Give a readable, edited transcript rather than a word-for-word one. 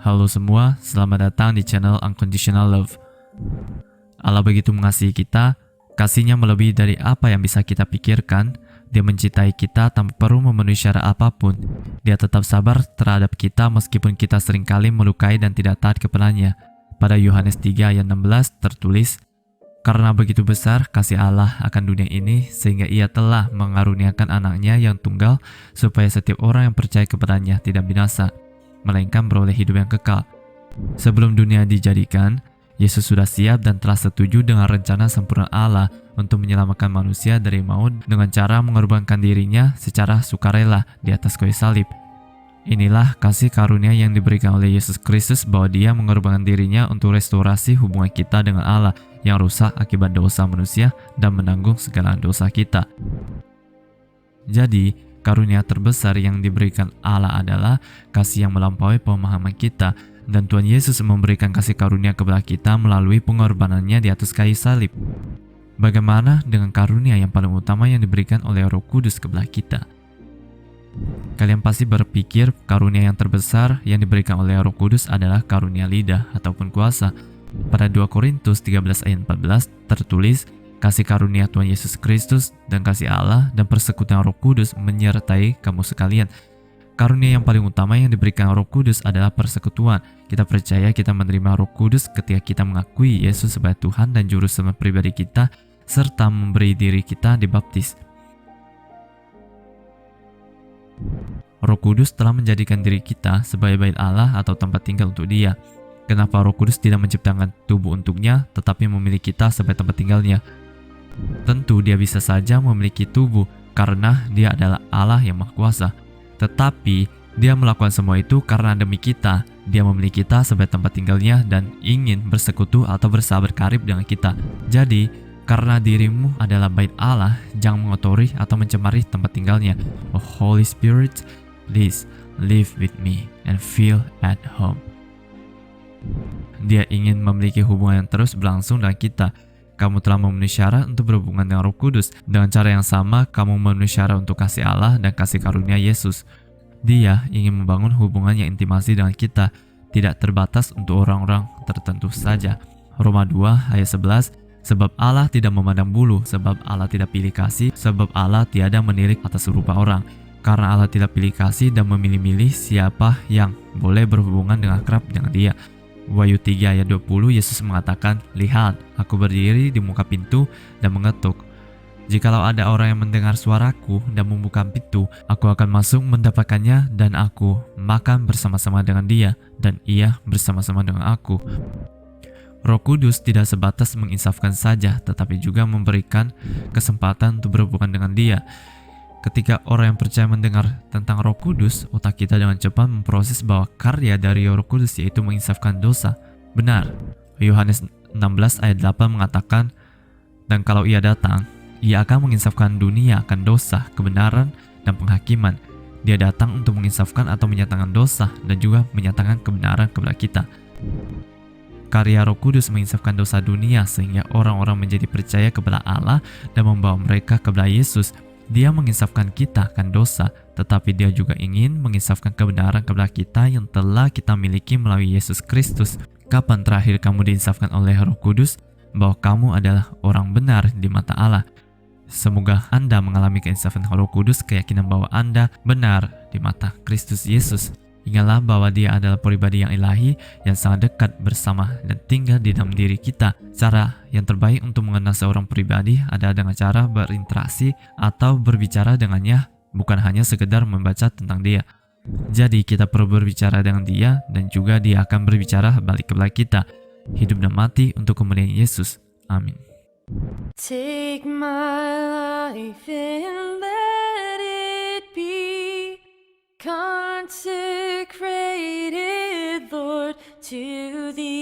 Halo semua, selamat datang di channel Unconditional Love. Allah begitu mengasihi kita, kasihnya melebihi dari apa yang bisa kita pikirkan. Dia mencintai kita tanpa perlu memenuhi syarat apapun. Dia tetap sabar terhadap kita meskipun kita seringkali melukai dan tidak taat kepadanya. Pada Yohanes 3 ayat 16 tertulis, "Karena begitu besar kasih Allah akan dunia ini, sehingga ia telah mengaruniakan anaknya yang tunggal, supaya setiap orang yang percaya kepadanya tidak binasa, melainkan beroleh hidup yang kekal." Sebelum dunia dijadikan, Yesus sudah siap dan telah setuju dengan rencana sempurna Allah untuk menyelamatkan manusia dari maut dengan cara mengorbankan dirinya secara sukarela di atas kayu salib. Inilah kasih karunia yang diberikan oleh Yesus Kristus, bahwa Dia mengorbankan dirinya untuk restorasi hubungan kita dengan Allah yang rusak akibat dosa manusia dan menanggung segala dosa kita. Jadi, karunia terbesar yang diberikan Allah adalah kasih yang melampaui pemahaman kita, dan Tuhan Yesus memberikan kasih karunia kepada kita melalui pengorbanannya di atas kayu salib. Bagaimana dengan karunia yang paling utama yang diberikan oleh Roh Kudus kepada kita? Kalian pasti berpikir karunia yang terbesar yang diberikan oleh Roh Kudus adalah karunia lidah ataupun kuasa. Pada 2 Korintus 13 ayat 14 tertulis, "Kasih karunia Tuhan Yesus Kristus dan kasih Allah dan persekutuan Roh Kudus menyertai kamu sekalian." Karunia yang paling utama yang diberikan Roh Kudus adalah persekutuan. Kita percaya kita menerima Roh Kudus ketika kita mengakui Yesus sebagai Tuhan dan Juru Selamat pribadi kita, serta memberi diri kita dibaptis. Roh Kudus telah menjadikan diri kita sebagai bait Allah atau tempat tinggal untuk Dia. Kenapa Roh Kudus tidak menciptakan tubuh untuknya, tetapi memilih kita sebagai tempat tinggalnya? Tentu Dia bisa saja memiliki tubuh, karena Dia adalah Allah yang Maha Kuasa. Tetapi Dia melakukan semua itu karena demi kita. Dia memilih kita sebagai tempat tinggalnya dan ingin bersekutu atau bersahabat karib dengan kita. Jadi, karena dirimu adalah bait Allah, jangan mengotori atau mencemari tempat tinggalnya. Oh Holy Spirit, please live with me and feel at home. Dia ingin memiliki hubungan yang terus berlangsung dengan kita. Kamu telah memenuhi syarat untuk berhubungan dengan Roh Kudus. Dengan cara yang sama, kamu memenuhi syarat untuk kasih Allah dan kasih karunia Yesus. Dia ingin membangun hubungan yang intimasi dengan kita, tidak terbatas untuk orang-orang tertentu saja. Roma 2 ayat 11, "Sebab Allah tidak memandang bulu, sebab Allah tidak pilih kasih, sebab Allah tiada menilik atas rupa orang. Karena Allah tidak pilih kasih dan memilih-milih siapa yang boleh berhubungan dengan akrab dengan Dia." Wahyu 3 ayat 20, Yesus mengatakan, "Lihat, aku berdiri di muka pintu dan mengetuk. Jikalau ada orang yang mendengar suaraku dan membuka pintu, aku akan masuk mendapatkannya dan aku makan bersama-sama dengan dia dan ia bersama-sama dengan aku." Roh Kudus tidak sebatas menginsafkan saja, tetapi juga memberikan kesempatan untuk berhubungan dengan Dia. Ketika orang yang percaya mendengar tentang Roh Kudus, otak kita dengan cepat memproses bahwa karya dari Roh Kudus yaitu menginsafkan dosa. Benar, Yohanes 16 ayat 8 mengatakan, "Dan kalau Ia datang, Ia akan menginsafkan dunia akan dosa, kebenaran, dan penghakiman." Dia datang untuk menginsafkan atau menyatakan dosa dan juga menyatakan kebenaran kepada kita. Karya Roh Kudus menginsafkan dosa dunia sehingga orang-orang menjadi percaya kepada Allah dan membawa mereka kepada Yesus. Dia menginsafkan kita akan dosa, tetapi Dia juga ingin menginsafkan kebenaran kepada kita yang telah kita miliki melalui Yesus Kristus. Kapan terakhir kamu diinsafkan oleh Roh Kudus bahwa kamu adalah orang benar di mata Allah? Semoga Anda mengalami keinsafan Roh Kudus, keyakinan bahwa Anda benar di mata Kristus Yesus. Ingatlah bahwa Dia adalah pribadi yang ilahi yang sangat dekat bersama dan tinggal di dalam diri kita. Cara yang terbaik untuk mengenal seorang pribadi adalah dengan cara berinteraksi atau berbicara dengannya, bukan hanya sekedar membaca tentang dia. Jadi kita perlu berbicara dengan Dia dan juga Dia akan berbicara balik kepada kita. Hidup dan mati untuk kemuliaan Yesus. Amin. Take my life and let it be consecrated, Lord, to Thee.